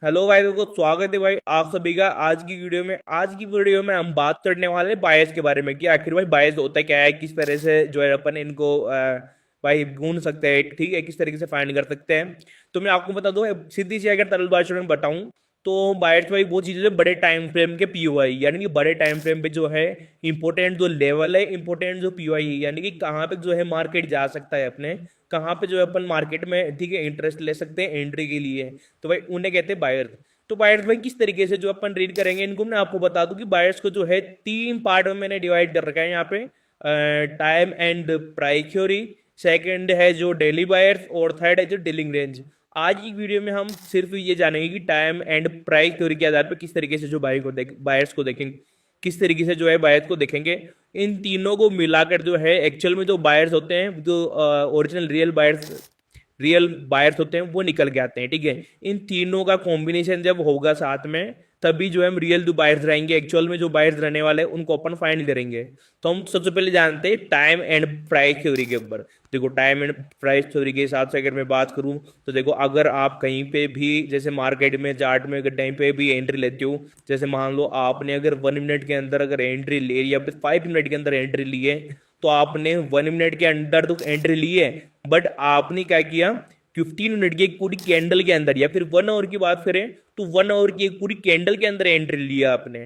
Hello भाई, देखो स्वागत है भाई आप सभी का आज की वीडियो में हम बात करने वाले हैं बायस के बारे में कि आखिर भाई बायस होता क्या है, किस तरह से जो है अपन इनको भाई ढूंढ सकते हैं, ठीक है, किस तरीके से फाइंड कर सकते हैं। तो मैं आपको बता दूं, सीधी सी अगर तरल भाषा में बताऊं तो बायस भाई वो चीज़ें जो बड़े टाइम फ्रेम के पीओआई यानी कि बड़े टाइम फ्रेम पे जो है इंपॉर्टेंट जो लेवल है, इंपॉर्टेंट जो पीओआई है, यानी कि कहाँ पे जो है मार्केट जा सकता है अपने, कहाँ पे जो है अपन मार्केट में ठीक है इंटरेस्ट ले सकते हैं एंट्री के लिए। तो भाई उन्हें कहते हैं बायर्स। तो बायर्स भाई किस तरीके से जो अपन रीड करेंगे इनको, मैं आपको बता दूं कि बायर्स को जो है तीन पार्ट में मैंने डिवाइड कर रखा है यहाँ पे। Time and price theory, second है जो डेली बायर्स, और थर्ड है जो डीलिंग रेंज। आज की वीडियो में हम सिर्फ ये जानेंगे कि टाइम एंड प्राइस थ्योरी के आधार पर किस तरीके से जो बायर्स को देखेंगे, किस तरीके से जो है बायर्स को देखेंगे। इन तीनों को मिलाकर जो है एक्चुअल में जो बायर्स होते हैं, जो ओरिजिनल रियल बायर्स होते हैं, वो निकल के आते हैं, ठीक है। इन तीनों का कॉम्बिनेशन जब होगा साथ में, तभी जो है हम रियल जो बायर्स रहेंगे, एक्चुअल में जो बायर्स रहने वाले हैं उनको अपन फाइंड करेंगे। तो हम सबसे पहले जानते हैं टाइम एंड प्राइस थ्योरी के ऊपर। देखो टाइम एंड प्राइस थ्योरी के हिसाब से अगर मैं बात करूं तो देखो, अगर आप कहीं पे भी जैसे मार्केट में चार्ट में अगर कहीं पे भी एंट्री लेते हो, जैसे मान लो आपने अगर 1 मिनट के अंदर अगर एंट्री ले या फिर 5 मिनट के अंदर एंट्री ली है, तो आपने 1 मिनट के अंदर तो एंट्री ली है, बट आपने क्या किया, 15 मिनट की एक पूरी कैंडल के अंदर, या फिर 1 आवर की बात करें तो 1 आवर की एक पूरी कैंडल के अंदर एंट्री लिया आपने।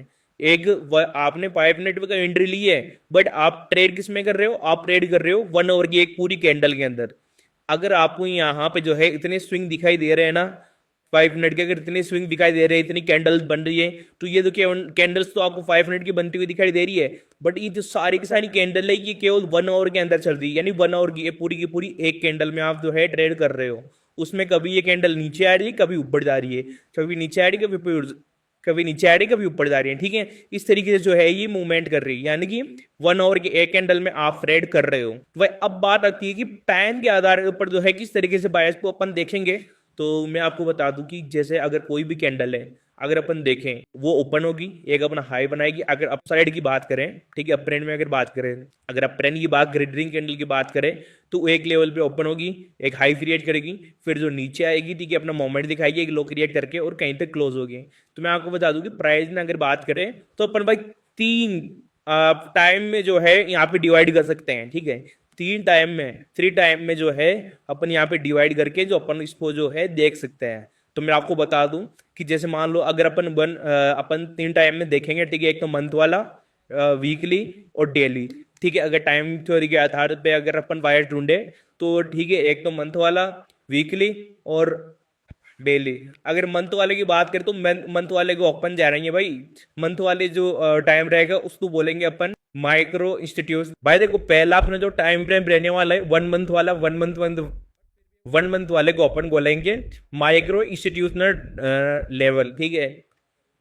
आपने 5 मिनट का एंट्री ली है, बट आप ट्रेड किस में कर रहे हो, आप ट्रेड कर रहे हो 1 आवर की एक पूरी कैंडल के अंदर। अगर आपको यहाँ पे जो है इतने स्विंग दिखाई दे रहे हैं ना, 5 मिनट के अगर इतने स्विंग दिखाई दे रहे हैं, इतनी कैंडल्स बन रही है, तो ये तो कैंडल्स तो आपको 5 मिनट की बनती हुई दिखाई दे रही है, बट ये जो सारी की सारी कैंडल है ये केवल 1 आवर के अंदर चल रही है। यानी 1 आवर की पूरी एक कैंडल में आप जो है ट्रेड कर रहे हो। उसमें कभी ये कैंडल नीचे आ रही है, कभी ऊपर जा रही है, कभी नीचे आ रही है, कभी नीचे आ रही है, कभी ऊपर जा रही है, ठीक है। इस तरीके से जो है ये मूवमेंट कर रही है, यानी कि 1 आवर की एक कैंडल में आप ट्रेड कर रहे हो। वह अब बात आती है कि टाइम के आधार पर जो है किस तरीके से बायस को अपन देखेंगे। तो मैं आपको बता दूं कि जैसे अगर कोई भी कैंडल है, अगर अपन देखें वो ओपन होगी, एक अपना हाई बनाएगी। अगर अपसाइड की बात करें, ठीक है, अपट्रेंड में अगर बात करें, अगर अपट्रेंड की बात करें, ड्रिंक कैंडल की बात करें, तो वो एक लेवल पे ओपन होगी, एक हाई क्रिएट करेगी, फिर जो नीचे आएगी, ठीक है, अपना मोमेंट दिखाएगी एक लो क्रिएट करके, और कहीं पे क्लोज होगी। तो मैं आपको बता दूं कि प्राइस में अगर बात करें तो अपन भाई तीन टाइम में जो है यहाँ पे डिवाइड कर सकते हैं, ठीक है। 3 टाइम में जो है अपन यहाँ पे डिवाइड करके जो अपन इसको जो है देख सकते हैं। तो मैं आपको बता दूं कि जैसे मान लो अगर अपन 3 टाइम में देखेंगे, ठीक है, एक तो मंथ वाला, वीकली और डेली, ठीक है। अगर टाइम थ्योरी के आधार पे अगर अपन वायर ढूंढे तो ठीक है, एक तो मंथ वाला, वीकली और डेली। अगर मंथ वाले की बात करें तो मंथ वाले को अपन जा रहे हैं भाई। मंथ वाले जो टाइम रहेगा उसको बोलेंगे अपन माइक्रो इंस्टीट्यूट। भाई देखो, पहला अपना जो टाइम फ्रेम रहने वाला है 1 मंथ वाला, 1 मंथ वाले को अपन बोलेंगे माइक्रो इंस्टीट्यूशनल लेवल, ठीक है।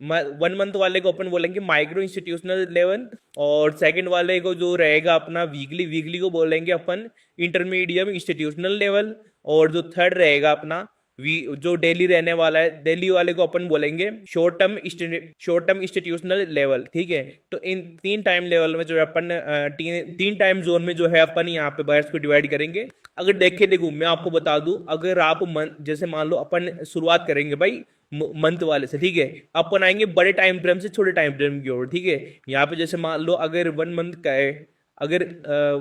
1 मंथ वाले को अपन बोलेंगे माइक्रो इंस्टीट्यूशनल लेवल, और सेकंड वाले को जो रहेगा अपना वीकली, वीकली को बोलेंगे अपन इंटरमीडियम इंस्टीट्यूशनल लेवल, और जो थर्ड रहेगा अपना जो डेली रहने वाला है, डेली वाले को अपन बोलेंगे शॉर्ट टर्म इंस्टीट्यूशनल लेवल, ठीक है। तो इन 3 टाइम लेवल में जो है अपन तीन टाइम जोन में जो है अपन यहाँ पे बायर्स को डिवाइड करेंगे। अगर देखो मैं आपको बता दूं, अगर आप जैसे मान लो अपन शुरुआत करेंगे भाई मंथ वाले से, ठीक है, अपन आएंगे बड़े टाइम फ्रेम से छोटे टाइम फ्रेम की ओर, ठीक है। यहाँ पे जैसे मान लो अगर 1 मंथ का है, अगर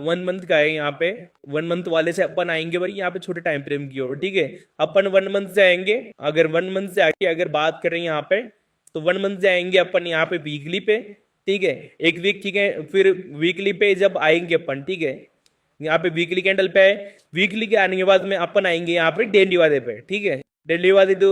1 मंथ का है यहाँ पे, 1 मंथ वाले से अपन आएंगे भाई यहाँ पे छोटे टाइम फ्रेम की ओर, ठीक है। अपन 1 मंथ से आएंगे, अगर 1 मंथ से आके अगर बात करें यहाँ पे, तो 1 मंथ से आएंगे अपन यहाँ पे वीकली पे, ठीक है, एक वीक, ठीक है। फिर वीकली पे जब आएंगे अपन, ठीक है, यहाँ पे वीकली कैंडल पे है, वीकली के आने के बाद में अपन आएंगे यहाँ पे डेली वाले पे, ठीक है। डेली वाले तो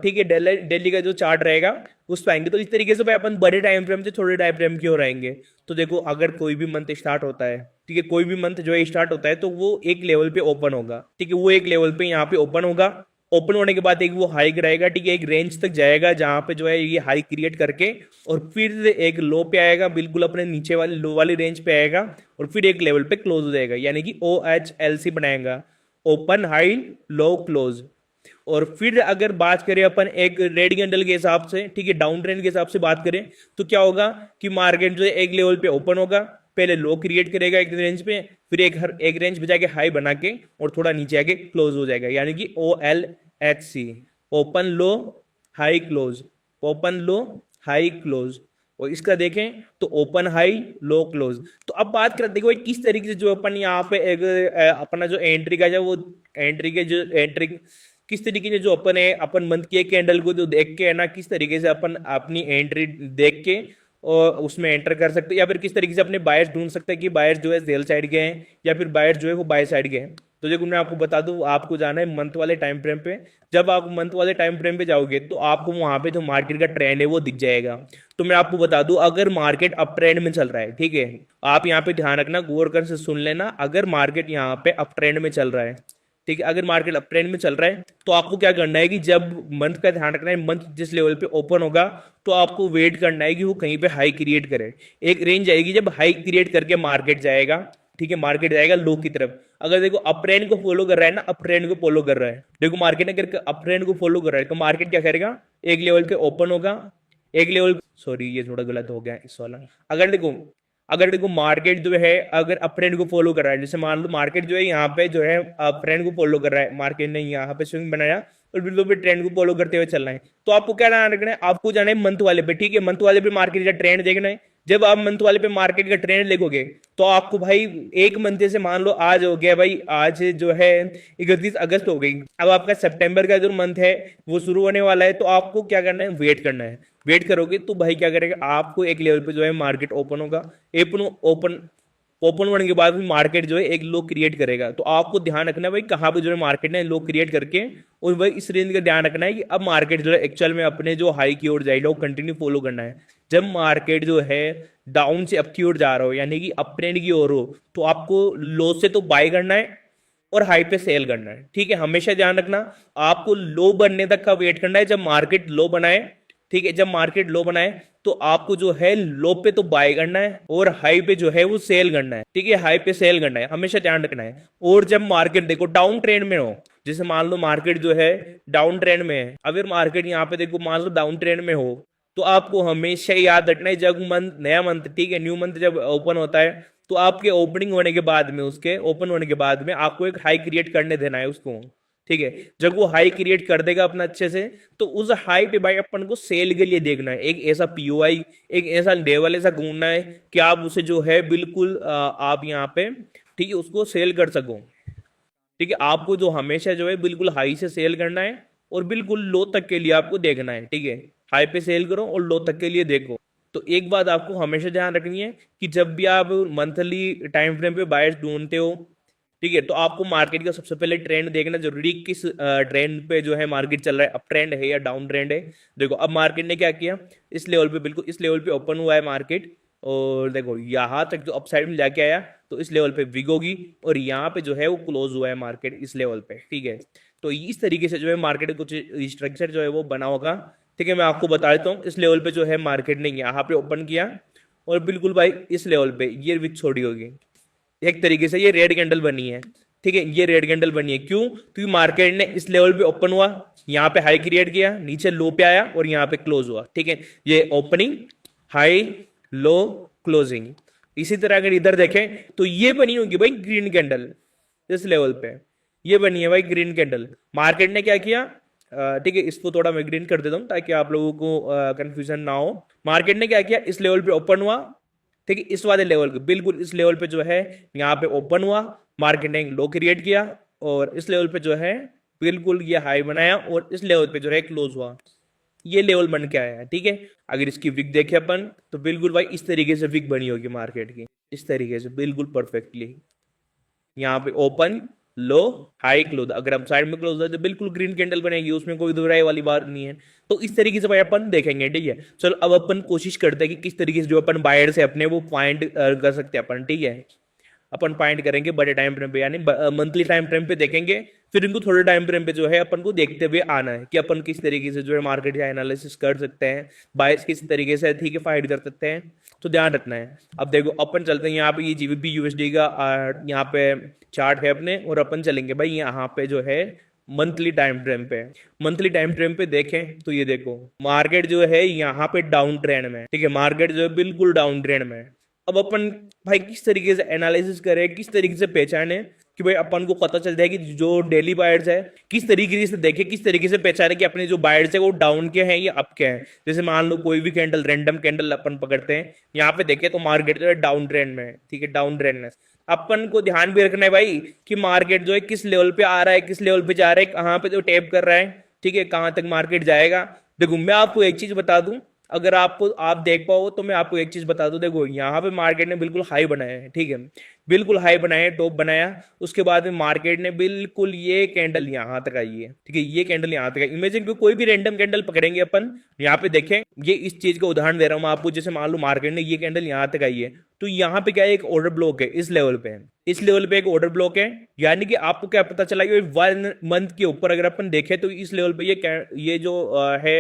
ठीक है, डेली डेली का जो चार्ट रहेगा उस पे आएंगे। तो इस तरीके से भाई अपन बड़े टाइम फ्रेम से छोटे टाइम फ्रेम की ओर आएंगे। तो देखो, अगर कोई भी मंथ स्टार्ट होता है, ठीक है, कोई भी मंथ जो है स्टार्ट होता है, तो वो एक लेवल पे ओपन होगा, ठीक है, वो एक लेवल पे यहाँ पे ओपन होगा। ओपन होने के बाद एक वो हाई रहेगा, ठीक है, एक रेंज तक जाएगा जहां पे जो है ये हाई क्रिएट करके, और फिर एक लो पे आएगा, बिल्कुल अपने नीचे वाले लो वाली रेंज पे आएगा, और फिर एक लेवल पे क्लोज हो जाएगा, यानी कि OHLC बनाएगा, ओपन हाई लो क्लोज। और फिर अगर बात करें अपन एक रेड कैंडल के हिसाब से, ठीक है, डाउन ट्रेंड के हिसाब से बात करें, तो क्या होगा कि मार्केट जो है एक लेवल पे ओपन होगा, पहले लो क्रिएट करेगा एक रेंज पे, फिर एक रेंज पे जाके हाई बना के और थोड़ा नीचे आके क्लोज हो जाएगा, यानी कि OLHC, ओपन लो हाई क्लोज, ओपन लो हाई क्लोज, और इसका देखें तो ओपन हाई लो क्लोज। तो अब बात करते हैं भाई किस तरीके से जो अपन यहाँ पे एक अपना जो एंट्री का जो वो एंट्री के जो एंट्री किस तरीके से जो अपन है अपन मंथ के कैंडल को जो देख के है ना किस तरीके से अपन अपनी एंट्री देख के और उसमें एंटर कर सकते हैं, या फिर किस तरीके से अपने बायर्स ढूंढ सकते हैं कि बायर्स जो है सेल साइड के हैं या फिर बायर्स जो है वो बाय साइड के हैं। तो देखो मैं आपको बता दूं, आपको जाना है मंथ वाले टाइम फ्रेम पे। जब आप मंथ वाले टाइम फ्रेम पे जाओगे तो आपको वहां पे जो मार्केट का ट्रेंड है वो दिख जाएगा। तो मैं आपको बता दूं, अगर मार्केट अप ट्रेंड में चल रहा है, ठीक है, आप यहाँ पे ध्यान रखना, गौर कर से सुन लेना, अगर मार्केट यहाँ पे अप ट्रेंड में चल रहा है, ठीक है, अगर मार्केट अप ट्रेंड में चल रहा है तो आपको क्या करना है कि जब मंथ का ध्यान रखना है, मंथ जिस लेवल पे ओपन होगा तो आपको वेट करना है कि वो कहीं पे हाई क्रिएट करे। एक रेंज आएगी जब हाई क्रिएट करके मार्केट जाएगा, ठीक है, मार्केट जाएगा लो की तरफ। अगर देखो अप ट्रेंड को फॉलो कर रहा है ना, अप ट्रेंड को फॉलो कर रहा है, देखो मार्केट अगर अप ट्रेंड को फॉलो कर रहा है तो मार्केट क्या करेगा, एक लेवल पे ओपन होगा, एक लेवल, सॉरी ये थोड़ा गलत हो गया इस वाला। अगर देखो मार्केट जो है अगर अप ट्रेंड को फॉलो कर रहा है, जैसे मान लो मार्केट जो है यहाँ पे जो है अप ट्रेंड को फॉलो कर रहा है, मार्केट ने यहाँ पे स्विंग बनाया और बिल्कुल भी ट्रेंड को फॉलो करते हुए चलना है, तो आपको क्या ध्यान रखना है, आपको जाना है मंथ वाले पे, ठीक है, मंथ वाले पे मार्केट का ट्रेंड देखना है। जब आप मंथ वाले पे मार्केट का ट्रेंड देखोगे तो आपको भाई एक मंथ से मान लो आज हो गया भाई, आज जो है 31 अगस्त हो गई, अब आपका सितंबर का जो मंथ है वो शुरू होने वाला है, तो आपको क्या करना है, वेट करना है। वेट करोगे तो भाई क्या करेगा, आपको एक लेवल पे जो है मार्केट ओपन होगा, ओपन ओपन होने के बाद भी मार्केट जो है एक लो क्रिएट करेगा। तो आपको ध्यान रखना है भाई कहाँ पे जो है मार्केट ने लो क्रिएट करके, और भाई इस रेंज का ध्यान रखना है कि अब मार्केट जो है एक्चुअल में अपने जो हाई की ओर जाएगा वो कंटिन्यू फॉलो करना है। जब मार्केट जो है डाउन से अप की ओर जा रहा हो, यानी कि अप ट्रेंड की ओर हो, तो आपको लो से तो बाय करना है और हाई पे सेल करना है, ठीक है, हमेशा ध्यान रखना। आपको लो बनने तक का वेट करना है, जब मार्केट लो बनाए, ठीक है, जब मार्केट लो बनाए तो आपको जो है लो पे तो बाय करना है और हाई पे जो है वो सेल करना है, ठीक है, हाई पे सेल करना है, हमेशा ध्यान रखना है। और जब मार्केट देखो डाउन ट्रेंड में हो, जैसे मान लो मार्केट जो है डाउन ट्रेंड में है, अगर मार्केट यहाँ पे देखो मान लो डाउन ट्रेंड में हो, तो आपको हमेशा याद रखना है जब मंथ नया मंथ, ठीक है, न्यू मंथ जब ओपन होता है तो आपके ओपनिंग होने के बाद में, उसके ओपन होने के बाद में आपको एक हाई क्रिएट करने देना है उसको, ठीक है। जब वो हाई क्रिएट कर देगा अपना अच्छे से, तो उस हाई पे भाई अपन को सेल के लिए देखना है, एक ऐसा पीओआई, एक ऐसा लेवल ऐसा घूमना है कि आप उसे जो है बिल्कुल आप यहाँ पे, ठीक है, उसको सेल कर सको, ठीक है। आपको जो हमेशा जो है बिल्कुल हाई से सेल करना है और बिल्कुल लो तक के लिए आपको देखना है, ठीक है, हाई पे सेल करो और लो तक के लिए देखो। तो एक बात आपको हमेशा ध्यान रखनी है कि जब भी आप मंथली टाइम फ्रेम पे बायर्स ढूंढते हो, ठीक है, तो आपको मार्केट का सबसे पहले ट्रेंड देखना जरूरी, किस ट्रेंड पे जो है मार्केट चल रहा है, अप ट्रेंड है या डाउन ट्रेंड है। देखो अब मार्केट ने क्या किया, इस लेवल पे, बिल्कुल इस लेवल पे ओपन हुआ है मार्केट, और देखो यहाँ तक जो अपसाइड में जाके आया तो इस लेवल पे विग होगी, और यहाँ पे जो है वो क्लोज हुआ है मार्केट इस लेवल पे, ठीक है। तो इस तरीके से जो है मार्केट कुछ स्ट्रक्चर जो है वो बना होगा, ठीक है। मैं आपको बता देता हूँ, इस लेवल पे जो है मार्केट ने यहाँ पे ओपन किया और बिल्कुल भाई इस लेवल पे ये विग छोड़ी होगी, एक तरीके से ये रेड कैंडल बनी है, ठीक है, ये रेड कैंडल बनी है, क्यों, क्योंकि मार्केट ने इस लेवल पे ओपन हुआ, यहाँ पे हाई क्रिएट किया, नीचे लो पे आया और यहाँ पे क्लोज हुआ, ठीक है, ये ओपनिंग हाई लो क्लोजिंग। इसी तरह अगर इधर देखें तो ये बनी होगी भाई ग्रीन कैंडल, इस लेवल पे ये बनी है भाई ग्रीन कैंडल। मार्केट ने क्या किया, ठीक है, इसको थोड़ा मैं ग्रीन कर देता हूँ ताकि आप लोगों को कंफ्यूजन ना हो। मार्केट ने क्या किया, इस लेवल पे ओपन हुआ, ठीक है, इस वाले लेवल पे, बिल्कुल इस लेवल पे जो है यहाँ पे ओपन हुआ, मार्केट ने लो क्रिएट किया और इस लेवल पे जो है बिल्कुल ये हाई बनाया और इस लेवल पे जो है क्लोज हुआ, ये लेवल बन के आया है, ठीक है। अगर इसकी विक देखे अपन तो बिल्कुल भाई इस तरीके से विक बनी होगी मार्केट की, इस तरीके से बिल्कुल परफेक्टली, यहाँ पे ओपन लो हाई क्लोज, अगर हम साइड में क्लोज है तो बिल्कुल ग्रीन कैंडल बनेगी, उसमें कोई दोहराई वाली बात नहीं है। तो इस तरीके से भाई अपन देखेंगे, ठीक है। चलो अब अपन कोशिश करते हैं कि किस तरीके से जो अपन बायर से अपने वो पॉइंट कर सकते हैं अपन, ठीक है। अपन पॉइंट करेंगे बड़े टाइम फ्रेम पे, यानी मंथली टाइम फ्रेम पे देखेंगे, फिर इनको थोड़े टाइम फ्रेम पे जो है अपन को देखते हुए आना है कि अपन किस तरीके से जो है मार्केट का एनालिसिस कर सकते हैं, बायर्स किस तरीके से, ठीक है, फाइट कर सकते हैं, तो ध्यान रखना है। अब देखो अपन चलते हैं यहाँ पे, ये जीबीपी यूएसडी का यहाँ पे चार्ट है अपने, और अपन चलेंगे भाई यहाँ पे जो है मंथली टाइम फ्रेम पे। मंथली टाइम फ्रेम पे देखें तो ये देखो मार्केट जो है यहाँ पे डाउन ट्रेंड में, ठीक है, मार्केट जो है बिल्कुल डाउन ट्रेंड में, अब अपन भाई किस तरीके से एनालिसिस करें, किस तरीके से पहचाने कि भाई अपन को पता चल जाए कि जो डेली बायर्स है किस तरीके से देखे, किस तरीके से पहचाने कि अपने जो बायर्स है वो डाउन के हैं या अप के हैं। जैसे मान लो कोई भी कैंडल, रैंडम कैंडल अपन पकड़ते हैं, यहाँ पे देखे तो मार्केट जो है डाउन ट्रेंड में है, ठीक है, डाउन ट्रेंड में। अपन को ध्यान भी रखना है भाई कि मार्केट जो है किस लेवल पे आ रहा है, किस लेवल पे जा रहा है, कहाँ पे जो टैप कर रहा है, ठीक है, कहाँ तक मार्केट जाएगा। देखो मैं आपको एक चीज बता दूं, अगर आप देख पाओ तो मैं आपको एक चीज बता दूं। देखो यहाँ पे मार्केट ने बिल्कुल हाई बनाया है, ठीक है, बिल्कुल हाई बनाया है, टॉप बनाया। उसके बाद में मार्केट ने बिल्कुल ये कैंडल यहाँ तक आई है, ठीक है, ये कैंडल यहाँ तक आई। इमेजिन कोई भी रैंडम कैंडल पकड़ेंगे अपन, यहाँ पे देखें, ये इस चीज का उदाहरण दे रहा हूँ मैं आपको। जैसे मान लो मार्केट ने ये कैंडल यहाँ तक आई है, तो यहाँ पे क्या है, एक ऑर्डर ब्लॉक है इस लेवल पे, इस लेवल पे एक ऑर्डर ब्लॉक है। यानी कि आपको क्या पता चला कि 1 मंथ के ऊपर अगर अपन देखें तो इस लेवल पे ये जो है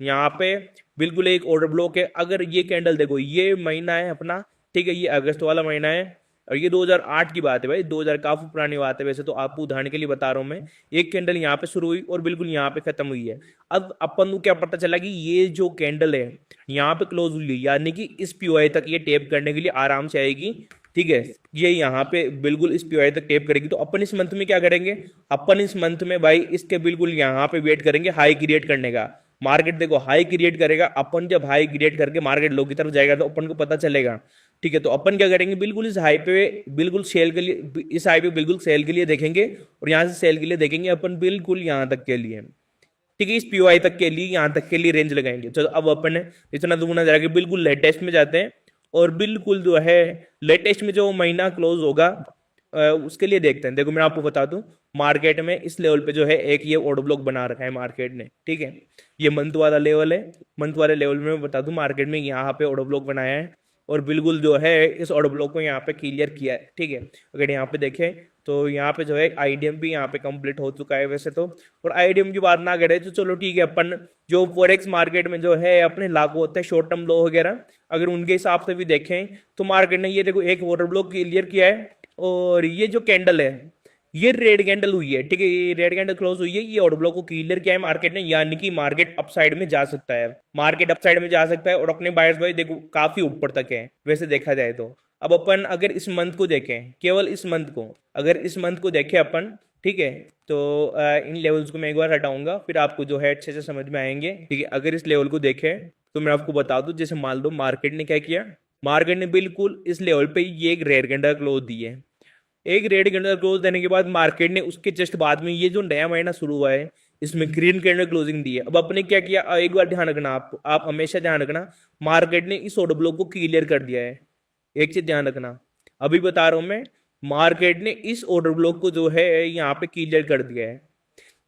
यहाँ पे बिल्कुल एक ऑर्डर ब्लॉक है। अगर ये कैंडल देखो, ये महीना है अपना, ठीक है, ये अगस्त वाला महीना है और ये 2008 की बात है भाई, 2000 काफी पुरानी बात है वैसे तो, आपको उदाहरण के लिए बता रहा हूं मैं। एक कैंडल यहाँ पे शुरू हुई और बिल्कुल यहाँ पे खत्म हुई है। अब अपन को क्या पता चला कि ये जो कैंडल है यहाँ पे क्लोज हुई है, यानी कि इस पीओआई तक ये टेप करने के लिए आराम से आएगी, ठीक है, ये यहाँ पे बिल्कुल इस पीओआई तक टेप करेगी। तो अपन इस मंथ में क्या करेंगे, अपन इस मंथ में भाई इसके बिल्कुल यहाँ पे वेट करेंगे हाई क्रिएट करने का। मार्केट देखो हाई क्रिएट करेगा, अपन जब हाई क्रिएट करके मार्केट लो की तरफ जाएगा तो अपन को पता चलेगा, ठीक है। तो अपन क्या करेंगे, बिल्कुल इस हाई पे बिल्कुल सेल के लिए, इस हाई पे बिल्कुल सेल के लिए देखेंगे और यहाँ से सेल के लिए देखेंगे अपन बिल्कुल यहाँ तक के लिए, ठीक है, इस पीओआई तक के लिए, यहाँ तक के लिए रेंज लगाएंगे। चलो अब अपन इतना दुगुना जाके बिल्कुल लेटेस्ट में जाते हैं और बिल्कुल जो है लेटेस्ट में जो महीना क्लोज होगा उसके लिए देखते हैं। देखो मैं आपको बता दूं, मार्केट में इस लेवल पे जो है एक ये ऑर्डर ब्लॉक बना रखा है मार्केट ने, ठीक है, ये मंथ वाला लेवल है। मंथ वाले लेवल में मैं बता दूं मार्केट में यहाँ पे ऑर्डर ब्लॉक बनाया है और बिल्कुल जो है इस ऑर्डर ब्लॉक को यहाँ पे क्लियर किया है, ठीक है। अगर यहाँ पे देखें तो यहाँ पे जो है आईडीएम भी यहाँ पे कंप्लीट हो चुका है वैसे तो। और आईडीएम की बात ना करें तो चलो ठीक है, अपन जो फॉरेक्स मार्केट में जो है अपने लागू होते हैं शॉर्ट टर्म लो वगैरह, अगर उनके हिसाब से भी देखें तो मार्केट ने ये देखो एक ऑर्डर ब्लॉक क्लियर किया है और ये जो कैंडल है ये रेड कैंडल हुई है, ठीक है, ये रेड कैंडल क्लोज हुई है, ये ऑर्डर ब्लॉक को क्लियर किया है मार्केट ने, यानी कि मार्केट अपसाइड में जा सकता है, मार्केट अपसाइड में जा सकता है। और अपने बायर्स भाई देखो काफी ऊपर तक है वैसे देखा जाए तो। अब अपन अगर इस मंथ को देखें, केवल इस मंथ को, अगर इस मंथ को देखें अपन, ठीक है, तो इन लेवल्स को मैं एक बार हटाऊंगा फिर आपको जो है अच्छे से समझ में आएंगे, ठीक है। अगर इस लेवल को देखें तो मैं आपको बता दूं, जैसे मान लो मार्केट ने क्या किया, मार्केट ने बिल्कुल इस लेवल पे ये एक रेड कैंडल क्लोज दी है। एक रेड कैंडल क्लोज देने के बाद मार्केट ने उसके जस्ट बाद में ये जो नया महीना शुरू हुआ है इसमें ग्रीन कैंडल क्लोजिंग दी है। अब अपने क्या किया, एक बार ध्यान रखना, आप हमेशा ध्यान रखना, मार्केट ने इस ऑर्डर ब्लॉक को क्लियर कर दिया है। एक चीज ध्यान रखना, अभी बता रहा हूं मैं, मार्केट ने इस ऑर्डर ब्लॉक को जो है यहाँ पे क्लियर कर दिया है।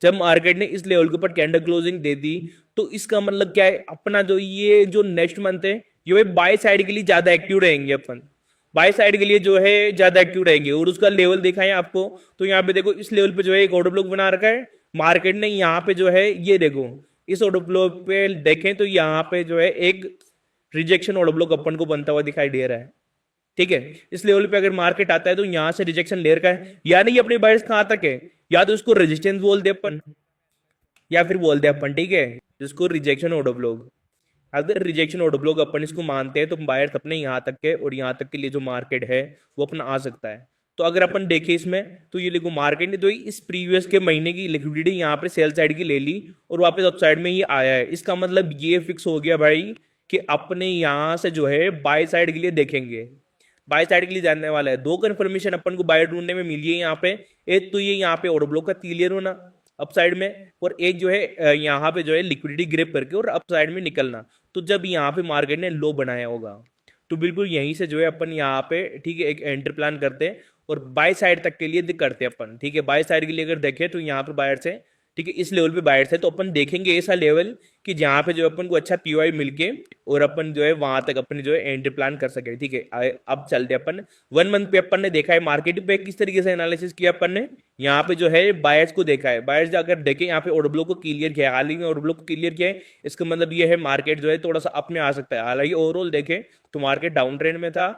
जब मार्केट ने इस लेवल के ऊपर कैंडल क्लोजिंग दे दी तो इसका मतलब क्या है, अपना जो ये जो नेक्स्ट मंथ है ये बाय साइड के लिए ज्यादा एक्टिव रहेंगे, अपन बाय साइड के लिए जो है ज्यादा एक्टिव रहेंगे। और उसका लेवल देखा है आपको, तो यहाँ पे देखो इस लेवल पे जो है एक ऑर्डर ब्लॉक बना रखा है मार्केट ने, यहाँ पे जो है ये देखो इस ऑर्डर ब्लॉक पे देखें तो यहाँ पे जो है एक रिजेक्शन ऑर्डर ब्लॉक अपन को बनता हुआ दिखाई दे रहा है, ठीक है। इस लेवल पे अगर मार्केट आता है तो यहाँ से रिजेक्शन ले रखा है, यानी कि अपने बायर्स कहाँ तक है, या तो उसको रेजिस्टेंस बोल दे अपन या फिर बोल दे अपन, ठीक है, जिसको रिजेक्शन ऑर्डर ब्लॉक। अगर रिजेक्शन ऑर्डर ब्लॉक अपन इसको मानते हैं तो बायर्स अपने यहाँ तक के और यहाँ तक के लिए जो मार्केट है वो अपना आ सकता है। तो अगर अपन देखें इसमें तो ये देखो मार्केट ने तो इस प्रीवियस के महीने की लिक्विडिटी यहाँ पे सेल साइड की ले ली और वापस अप साइड में ही आया है। इसका मतलब ये फिक्स हो गया भाई कि अपने यहाँ से जो है बाय साइड के लिए देखेंगे, बाय साइड के लिए जानने वाला है। दो कंफर्मेशन अपन को बाय ढूंढने में मिली है यहाँ पे, एक तो ये यहाँ पे ऑर्डर ब्लॉक का क्लियर होना अपसाइड में, और एक जो है यहाँ पे जो है लिक्विडिटी ग्रिप करके और अपसाइड में निकलना। तो जब यहाँ पे मार्केट ने लो बनाया होगा तो बिल्कुल यहीं से जो है अपन यहाँ पे, ठीक है, एक एंट्री प्लान करते हैं और बाय साइड तक के लिए करते हैं अपन, ठीक है। बाय साइड के लिए अगर देखें तो यहाँ पे बायर से, ठीक है, इस लेवल पे बायर्स है तो अपन देखेंगे ऐसा लेवल कि जहां पे जो अपन को अच्छा पीओआई मिलके और अपन जो है वहां तक अपने जो है एंट्री प्लान कर सके, ठीक है। अब चलते अपन 1 मंथ पे अपन ने देखा है मार्केट पे किस तरीके से एनालिसिस किया अपन ने, यहाँ पे जो है बायर्स को देखा है। बायर्स अगर देखें यहाँ पे ऑर्डर ब्लॉक को क्लियर किया है, हाल ही में ऑर्डर ब्लॉक को क्लियर किया है, इसका मतलब ये है मार्केट जो है थोड़ा सा अप में आ सकता है। हालांकि ओवरऑल देखें तो मार्केट डाउन ट्रेंड में था।